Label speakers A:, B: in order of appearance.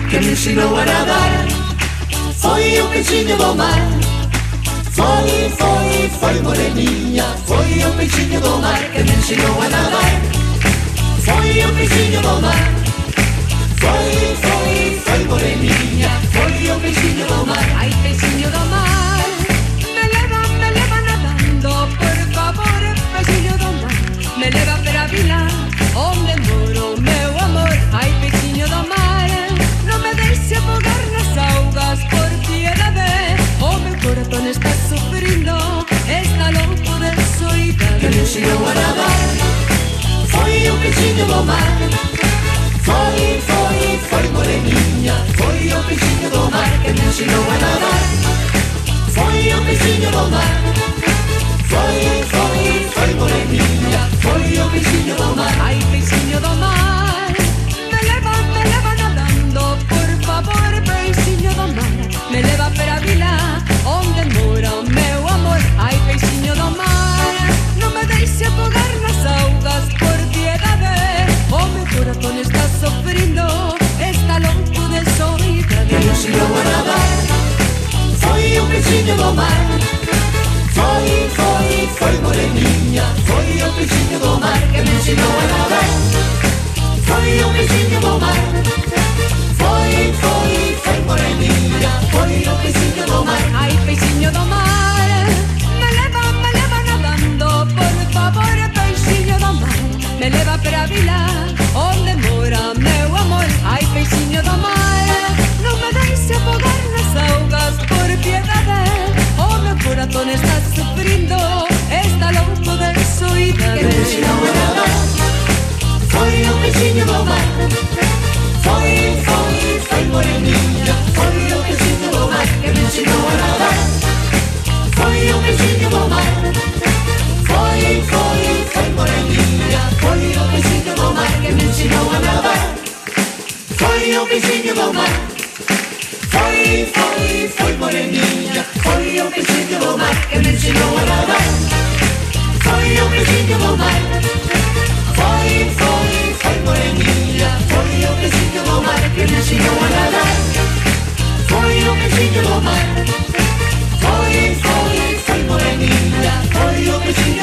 A: que me ensinou a nadar. Foi o peixinho do mar. Foi moreninha. Foi o peixinho do mar que me ensinou a nadar. Foi o peixinho do mar. Foi moreninha. Foi o peixinho do mar.
B: Ai, peixinho do mar, me leva nadando, por favor, peixinho do mar. Me leva para a vila, onde moro, meu amor. Ai, peixinho do mar, não me deixe afogar nas augas, por piedade. O meu corazón está sufrindo, está louco de soidade.
A: Que me ensinou a nadar. Foi o peixinho do mar. Foi moreninha. Foi o peixinho do mar que me ensinou a nadar. Foi o peixinho do mar. Foi moreninha. Foi o peixinho do mar.
B: Ai, peixinho do mar, me leva nadando, por favor, peixinho do mar. Me leva para a vila, onde mora o meu amor. Ai, peixinho do mar, não me deixe afogar nas augas, por piedade. O meu corazón está sofrendo, está louco de soidade.
A: Que me ensinou a nadar. Foi o peixinho do mar. Foi moreninha. Foi o peixinho do mar que me ensinou a nadar. Foi o peixinho do mar. Foi moreninha. Foi o peixinho do mar.
B: Ai, peixinho do mar, me leva nadando, por favor, peixinho do mar. Me leva para a vila, onde mora meu amor. Ai, peixinho do mar, não me deixe afogar nas augas, por piedade. O meu corazón está sufrindo, está louco de soidade.
A: Que me ensinou a nadar. Foi o peixinho do mar. Foi moreninha. Foi o peixinho do mar que me ensinou a nadar. Foi o peixinho do mar. Foi moreninha. Foi o peixinho do mar que me ensinou a nadar. Foi o peixinho do mar. Foi moreninha. Foi o peixinho do mar que me ensinou a nadar. Foi o peixinho do mar. Foi moreninha. Foi o peixinho do mar que me ensinou a nadar. Foi o peixinho do mar. Foi moreninha. Foi o peixinho